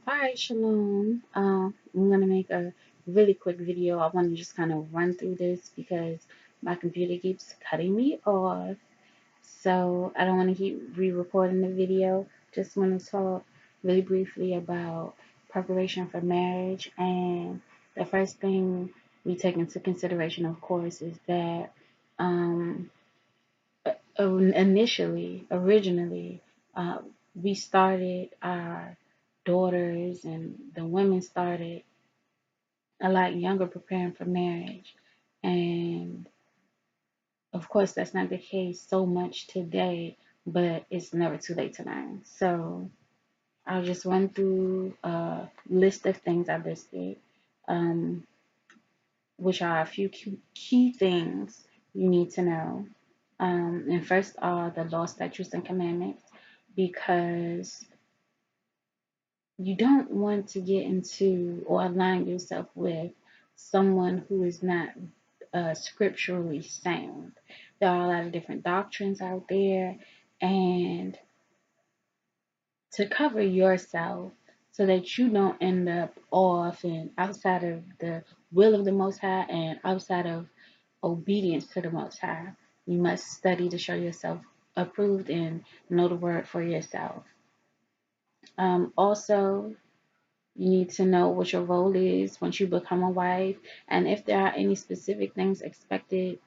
Hi, Shalom. I'm gonna make a really quick video. I want to just kind of run through this because my computer keeps cutting me off. So I don't want to keep re-recording the video. Just want to talk really briefly about preparation for marriage. And the first thing we take into consideration, of course, is that um, originally, uh, we started our daughters and the women started a lot younger preparing for marriage. And of course, that's not the case so much today, but it's never too late to learn. So I'll just run through a list of things I listed, um, which are a few key things you need to know. And first are the law, statutes, and commandments, because you don't want to get into or align yourself with someone who is not scripturally sound. There are a lot of different doctrines out there, and to cover yourself so that you don't end up off and outside of the will of the Most High and outside of obedience to the Most High, you must study to show yourself approved and know the word for yourself. Also, you need to know what your role is once you become a wife, and if there are any specific things expected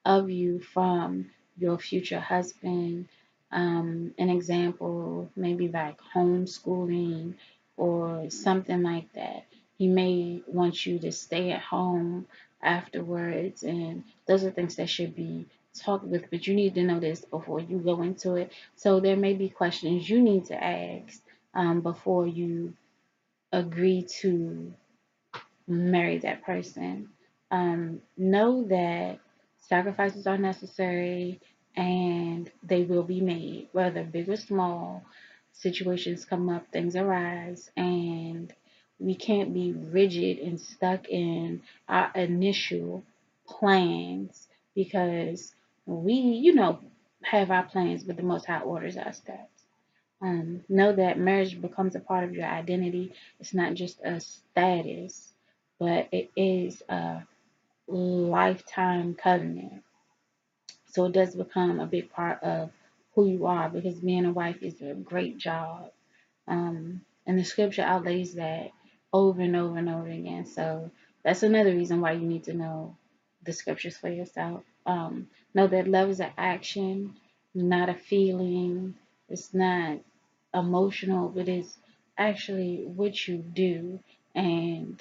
of you from your future husband. An example, maybe like homeschooling or something like that. He may want you to stay at home afterwards, and those are things that should be talked with, but you need to know this before you go into it. So there may be questions you need to ask before you agree to marry that person. Know that sacrifices are necessary and they will be made, whether big or small. Situations come up, things arise, and we can't be rigid and stuck in our initial plans because we have our plans, but the Most High orders our steps. Know that marriage becomes a part of your identity. It's not just a status, but it is a lifetime covenant. So it does become a big part of who you are because being a wife is a great job. And the scripture outlays that over and over and over again. So that's another reason why you need to know the scriptures for yourself. Know that love is an action, not a feeling. It's not emotional, but it's actually what you do and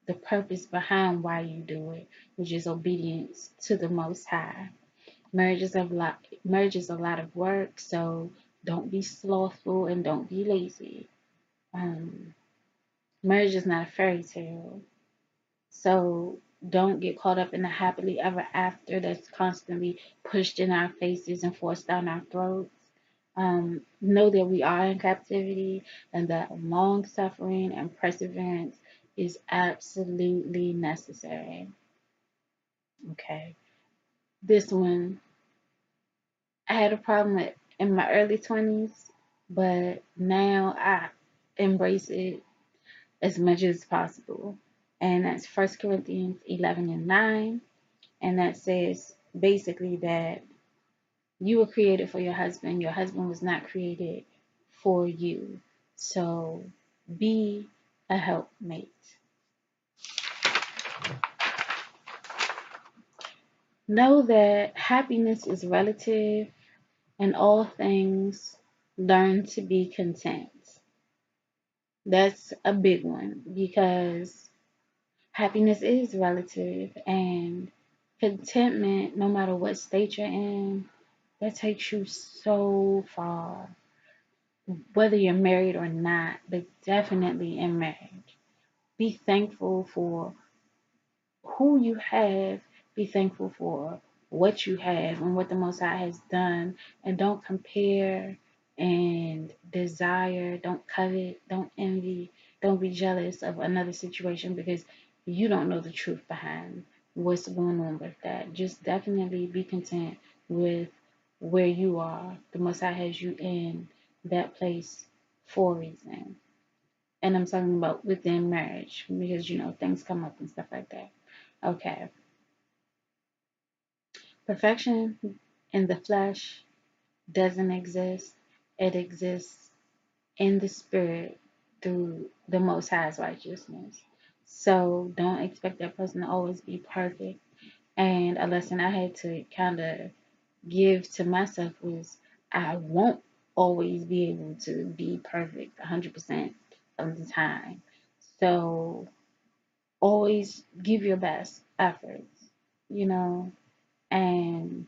the purpose behind why you do it, which is obedience to the Most High. Marriage is a lot of work, so don't be slothful and don't be lazy. Um, Marriage is not a fairy tale, so don't get caught up in the happily ever after that's constantly pushed in our faces and forced down our throats. Know that we are in captivity and that long suffering and perseverance is absolutely necessary. Okay. This one, I had a problem with in my early 20s, but now I embrace it as much as possible. And that's 1 Corinthians 11 and 9. And that says basically that you were created for your husband. Your husband was not created for you. So be a helpmate. Know that happiness is relative and all things learn to be content. That's a big one because happiness is relative and contentment, no matter what state you're in, that takes you so far. Whether you're married or not, but definitely in marriage. Be thankful for who you have, be thankful for what you have and what the Most High has done, and don't compare and desire, don't covet, don't envy, don't be jealous of another situation because you don't know the truth behind what's going on with that. Just definitely be content with where you are. The Most High has you in that place for a reason. And I'm talking about within marriage because things come up and stuff like that. Okay. Perfection in the flesh doesn't exist. It exists in the spirit through the Most High's righteousness. So don't expect that person to always be perfect. And a lesson I had to kind of give to myself was I won't always be able to be perfect 100% of the time. So always give your best efforts, you know, and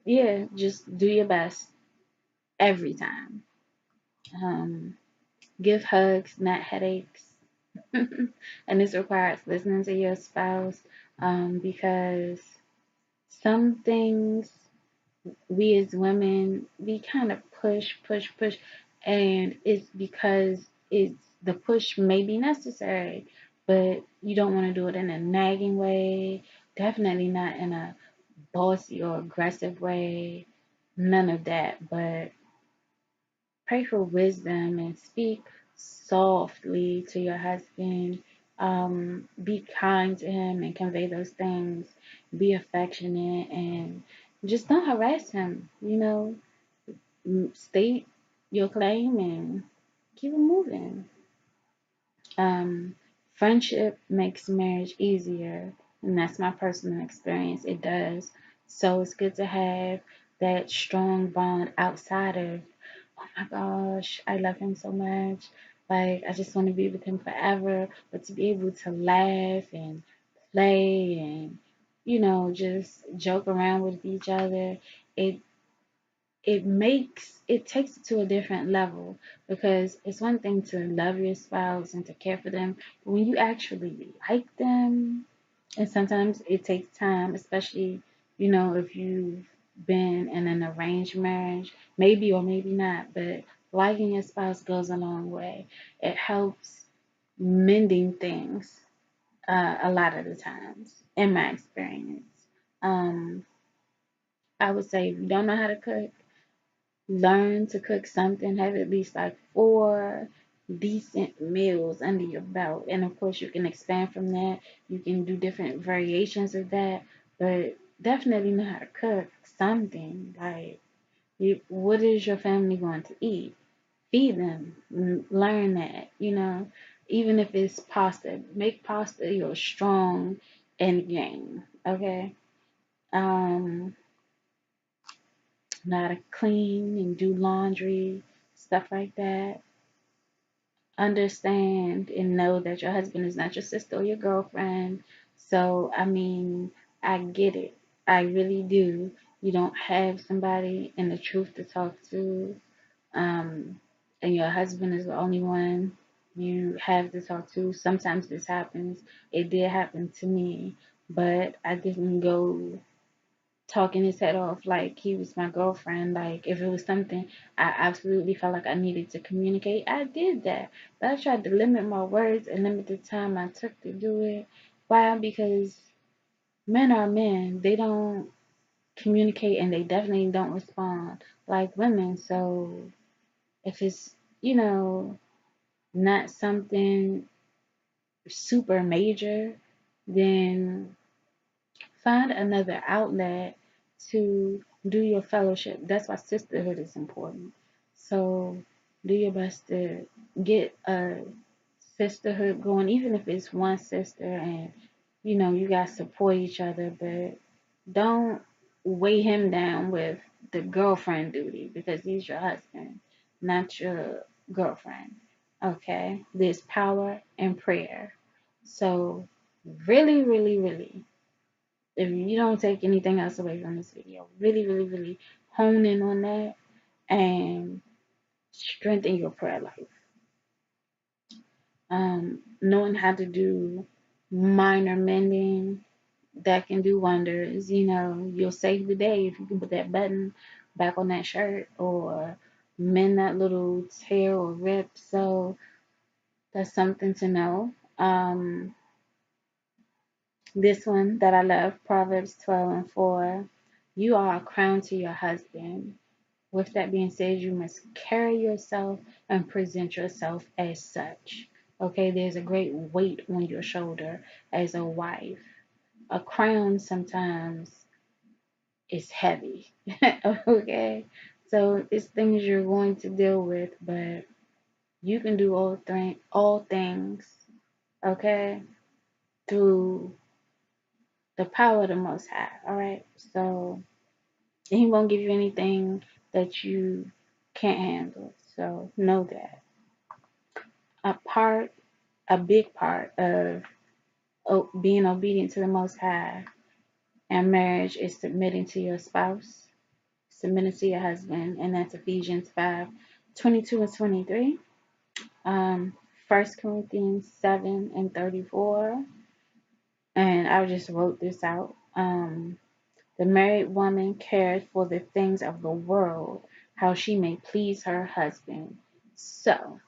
yeah, just do your best every time. Um, give hugs, not headaches. And this requires listening to your spouse because some things we as women, we kind of push, and it's because the push may be necessary, but you don't want to do it in a nagging way, definitely not in a bossy or aggressive way, none of that, but pray for wisdom and speak softly to your husband. Be kind to him and convey those things. Be affectionate and just don't harass him. State your claim and keep it moving. Um, Friendship makes marriage easier, and that's my personal experience. It does. So it's good to have that strong bond outside of, oh my gosh, I love him so much. Like, I just want to be with him forever. But to be able to laugh and play and, just joke around with each other, it it takes it to a different level because it's one thing to love your spouse and to care for them, but when you actually like them, and sometimes it takes time, especially if you've been in an arranged marriage, maybe or maybe not, but liking your spouse goes a long way. It helps mending things a lot of the times, in my experience. um, I would say if you don't know how to cook, learn to cook something, have at least like 4 decent meals under your belt. And of course, you can expand from that. You can do different variations of that, but definitely know how to cook something. Like, what is your family going to eat? Feed them. Learn that, even if it's pasta, make pasta your strong end game. Okay. Um, know how to clean and do laundry, stuff like that. Understand and know that your husband is not your sister or your girlfriend. So, I mean, I get it. I really do. You don't have somebody in the truth to talk to, um, and your husband is the only one you have to talk to. Sometimes this happens. It did happen to me, but I didn't go talking his head off like he was my girlfriend. Like, if it was something I absolutely felt like I needed to communicate, I did that. But I tried to limit my words and limit the time I took to do it. Why? Because men are men. They don't communicate and they definitely don't respond like women. So if it's, you know, not something super major, then find another outlet to do your fellowship. That's why sisterhood is important. So do your best to get a sisterhood going, even if it's one sister and you guys support each other, but don't weigh him down with the girlfriend duty because he's your husband, not your girlfriend. Okay? There's power in prayer. So really, really, really, if you don't take anything else away from this video, really, really, really hone in on that and strengthen your prayer life. Knowing how to do minor mending, that can do wonders. You'll save the day if you can put that button back on that shirt or mend that little tear or rip. So that's something to know. This one that I love, Proverbs 12:4. You are a crown to your husband. With that being said, you must carry yourself and present yourself as such. Okay, there's a great weight on your shoulder as a wife. A crown sometimes is heavy. Okay, so it's things you're going to deal with, but you can do all things, okay, through the power of the Most High. All right, so He won't give you anything that you can't handle. So know that a part, a big part of being obedient to the Most High and marriage is submitting to your spouse, submitting to your husband, and that's Ephesians 5:22 and 23. Um, 1 Corinthians 7:34. And I just wrote this out. The married woman cares for the things of the world, how she may please her husband. So,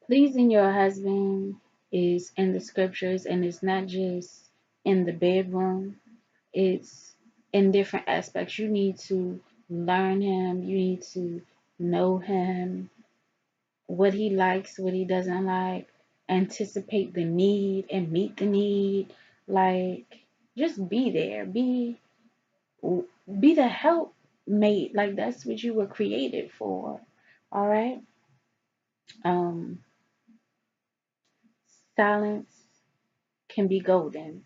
pleasing your husband is in the scriptures, and it's not just in the bedroom, it's in different aspects. You need to learn him, you need to know him, what he likes, what he doesn't like, anticipate the need and meet the need. Like, just be there, be the helpmate. Like, that's what you were created for. All right. um Silence can be golden.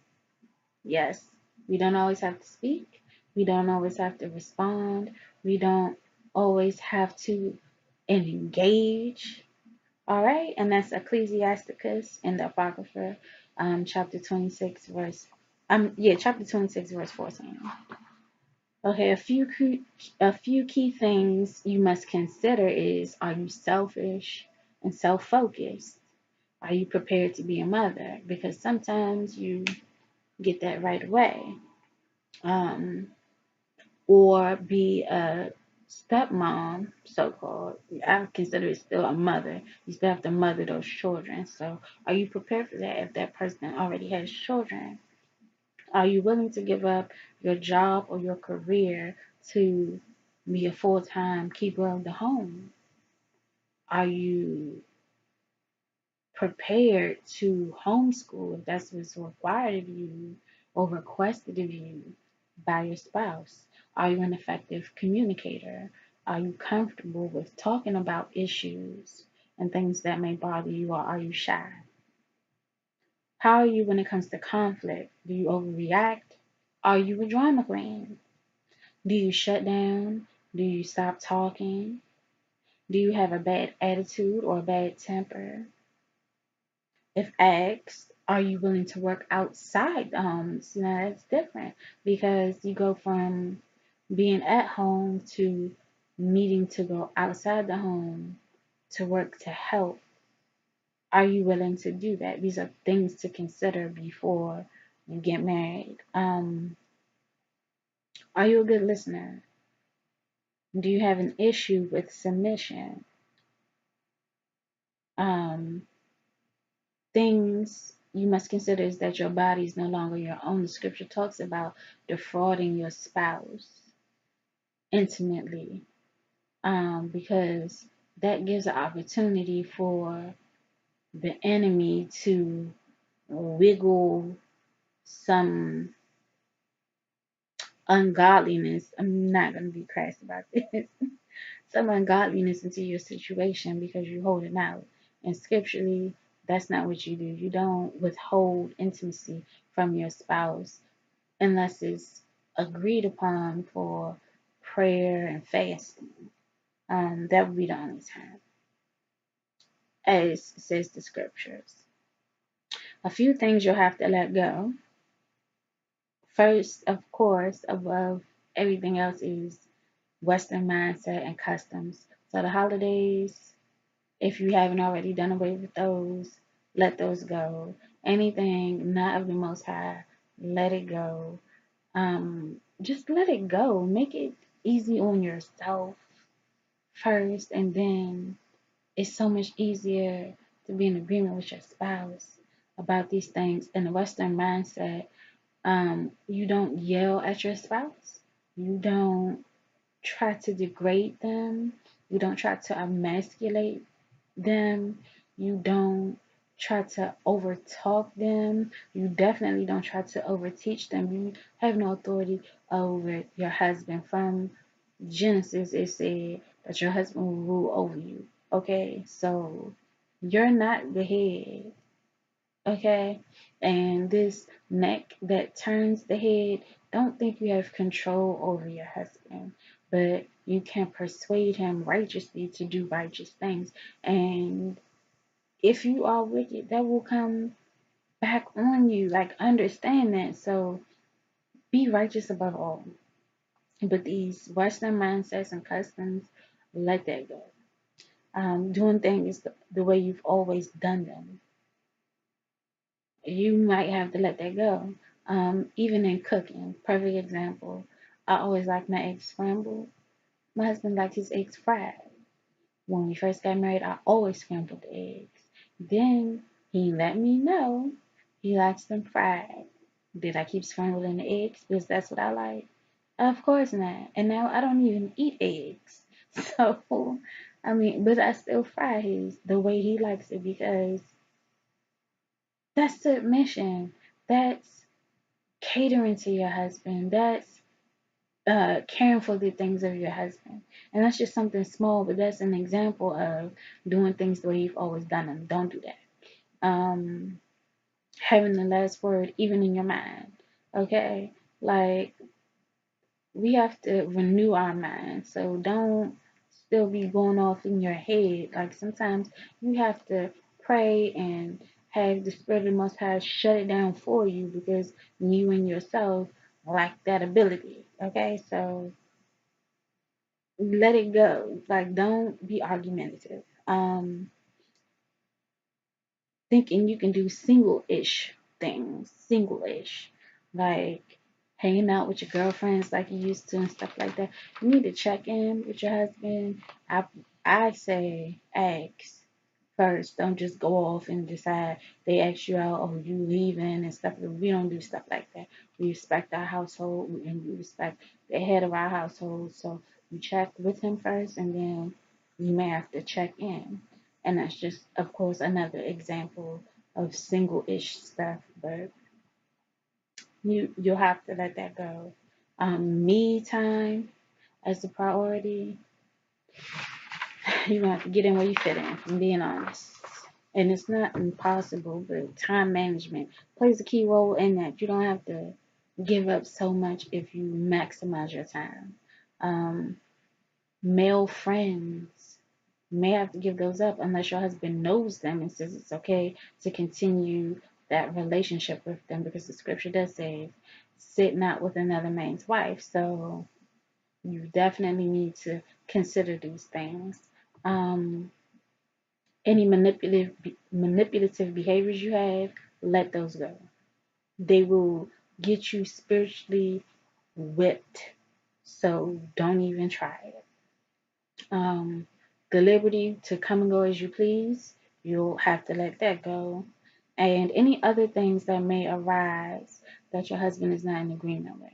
Yes, we don't always have to speak, we don't always have to respond, we don't always have to engage. All right, and that's Ecclesiasticus in the Apocrypha, chapter 26, chapter 26, verse 14. Okay, a few key things you must consider is: are you selfish and self-focused? Are you prepared to be a mother? Because sometimes you get that right away. Um, or be a stepmom, so called. I consider it still a mother. You still have to mother those children. So, are you prepared for that if that person already has children? Are you willing to give up your job or your career to be a full time keeper of the home? Are you prepared to homeschool if that's what's required of you or requested of you by your spouse? Are you an effective communicator? Are you comfortable with talking about issues and things that may bother you, or are you shy? How are you when it comes to conflict? Do you overreact? Are you a drama queen? Do you shut down? Do you stop talking? Do you have a bad attitude or a bad temper? If asked, are you willing to work outside the home? See, now that's different because you go from being at home to needing to go outside the home to work to help. Are you willing to do that? These are things to consider before you get married. Are you a good listener? Do you have an issue with submission? Um, Things you must consider is that your body is no longer your own. The scripture talks about defrauding your spouse intimately, because that gives an opportunity for the enemy to wiggle some ungodliness. I'm not going to be crass about this. Some ungodliness into your situation because you hold it out. And scripturally, that's not what you do. You don't withhold intimacy from your spouse unless it's agreed upon for prayer and fasting. That would be the only time, as says the scriptures. A few things you'll have to let go. First, of course, above everything else, is Western mindset and customs. So the holidays, if you haven't already done away with those, let those go. Anything not of the Most High, let it go. Just let it go. Make it easy on yourself first, and then it's so much easier to be in agreement with your spouse about these things. In the Western mindset, you don't yell at your spouse. You don't. try to degrade them. You don't try to emasculate them. You don't try to overtalk them. You definitely don't try to overteach them. You have no authority over your husband. From Genesis, it said that your husband will rule over you. Okay, so you're not the head. Okay, and this neck that turns the head, don't think you have control over your husband, but you can persuade him righteously to do righteous things. And if you are wicked, that will come back on you. Like, understand that. So be righteous above all. But these Western mindsets and customs, let that go. Doing things the way you've always done them, you might have to let that go. Even in cooking, perfect example. I always like my eggs scrambled. My husband liked his eggs fried. When we first got married, I always scrambled the eggs. Then he let me know he likes them fried. Did I keep scrambling the eggs because that's what I like? Of course not. And now I don't even eat eggs. So, I mean, but I still fry his the way he likes it because that's submission. That's catering to your husband. That's caring for the things of your husband. And that's just something small, but that's an example of doing things the way you've always done them. Don't do that. Having the last word, even in your mind. Okay? Like, we have to renew our mind. So don't still be going off in your head. Like, sometimes you have to pray and have the Spirit of the Most High shut it down for you because you and yourself lack that ability. Okay? So let it go. Like, don't be argumentative. Thinking you can do single-ish things, single-ish, like hanging out with your girlfriends like you used to and stuff like that. You need to check in with your husband. I say ask first. Don't just go off and decide they ask you out or you leaving and stuff. We don't do stuff like that. We respect our household and we respect the head of our household. So you check with him first and then you may have to check in. And that's just, of course, another example of single-ish stuff, but you'll have to let that go. Me time as a priority, you're gonna have to get in where you fit in, I'm being honest. And it's not impossible, but time management plays a key role in that. You don't have to give up so much if you maximize your time. Um, Male friends may have to give those up unless your husband knows them and says it's okay to continue that relationship with them because the scripture does say, sit not with another man's wife. So you definitely need to consider these things. Um, any manipulative behaviors you have, let those go. They will get you spiritually whipped. So don't even try it. Um, the liberty to come and go as you please, you'll have to let that go. And any other things that may arise that your husband is not in agreement with.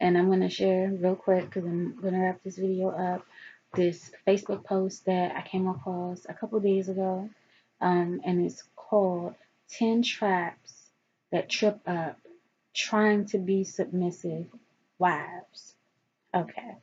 And I'm going to share real quick because I'm going to wrap this video up. This Facebook post that I came across a couple days ago, and it's called 10 Traps That Trip Up Trying to Be Submissive Wives. Okay.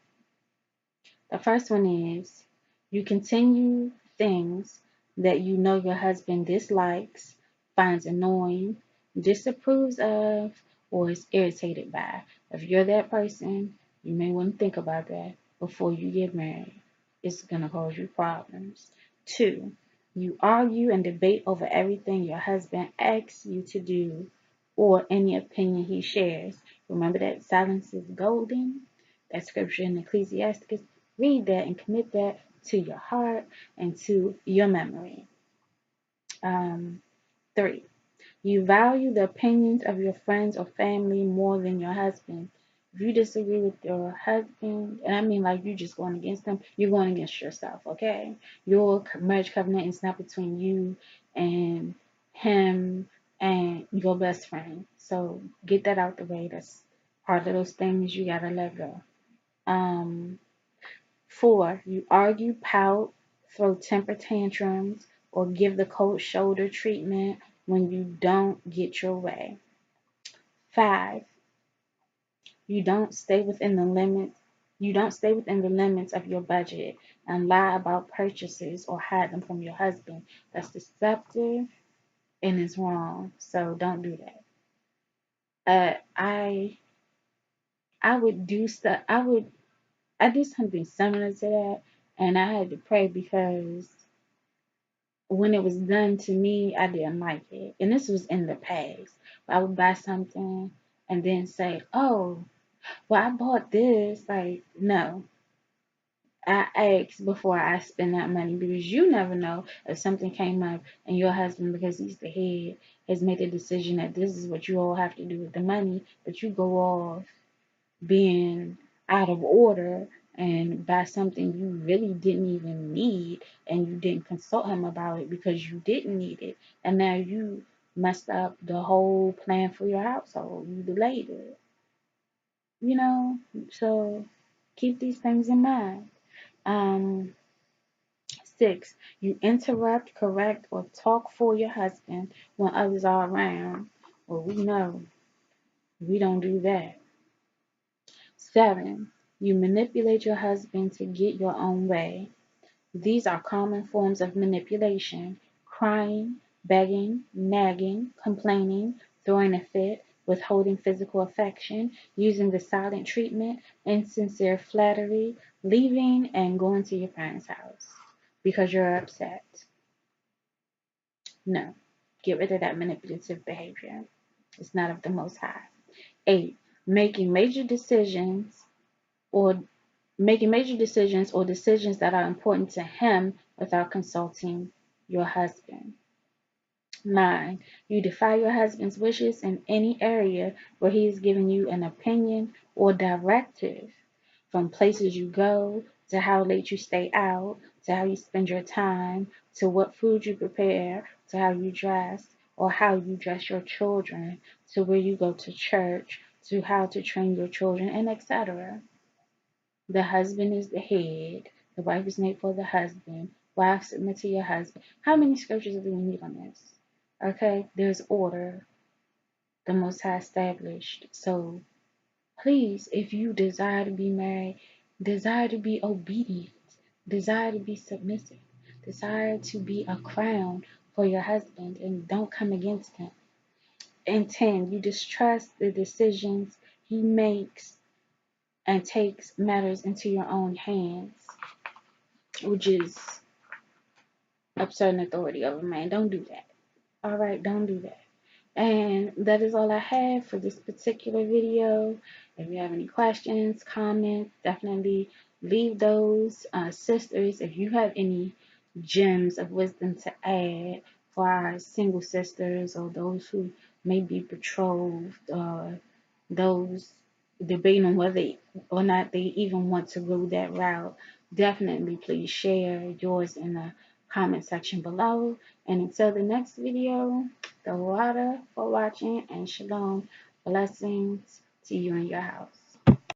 The first one is you continue things that you know your husband dislikes, finds annoying, disapproves of, or is irritated by. If you're that person, you may want to think about that before you get married. It's going to cause you problems. Two, you argue and debate over everything your husband asks you to do or any opinion he shares. Remember that silence is golden? That scripture in Ecclesiastes. Read that and commit that to your heart and to your memory. Um, Three, you value the opinions of your friends or family more than your husband. If you disagree with your husband, and I mean like you just going against him, you're going against yourself, okay? Your marriage covenant is not between you and him and your best friend. So get that out the way. That's part of those things you gotta let go. Um, 4, you argue, pout, throw temper tantrums, or give the cold shoulder treatment when you don't get your way. 5, you don't stay within the limits. You don't stay within the limits of your budget and lie about purchases or hide them from your husband. That's deceptive and is wrong. So don't do that. I would do stuff. I did something similar to that, and I had to pray because when it was done to me, I didn't like it. And this was in the past. I would buy something and then say, "Oh, well, I bought this." Like, no, I ask before I spend that money because you never know if something came up and your husband, because he's the head, has made a decision that this is what you all have to do with the money, but you go off being out of order and buy something you really didn't even need, and you didn't consult him about it because you didn't need it, and now you messed up the whole plan for your household. You delayed it, you know. So keep these things in mind. um 6, you interrupt, correct, or talk for your husband when others are around. Well, we know we don't do that. 7, you manipulate your husband to get your own way. These are common forms of manipulation: crying, begging, nagging, complaining, throwing a fit, withholding physical affection, using the silent treatment, insincere flattery, leaving and going to your parents' house because you're upset. No, get rid of that manipulative behavior. It's not of the Most High. 8, making major decisions or decisions that are important to him without consulting your husband. 9, you defy your husband's wishes in any area where he is giving you an opinion or directive, from places you go, to how late you stay out, to how you spend your time, to what food you prepare, to how you dress, or how you dress your children, to where you go to church, to how to train your children, and etc. The husband is the head. The wife is made for the husband. Wife, submit to your husband. How many scriptures do we need on this? Okay, there's order. The Most High established. So please, if you desire to be married, desire to be obedient, desire to be submissive, desire to be a crown for your husband, and don't come against him. And 10, you distrust the decisions he makes and takes matters into your own hands, which is upsetting authority over man. Don't do that. All right, don't do that. And that is all I have for this particular video. If you have any questions, comments, definitely leave those. Sisters, if you have any gems of wisdom to add for our single sisters or those who may be betrothed, or those debating on whether or not they even want to go that route, definitely please share yours in the comment section below. And until the next video, the water for watching, and shalom. Blessings to you and your house.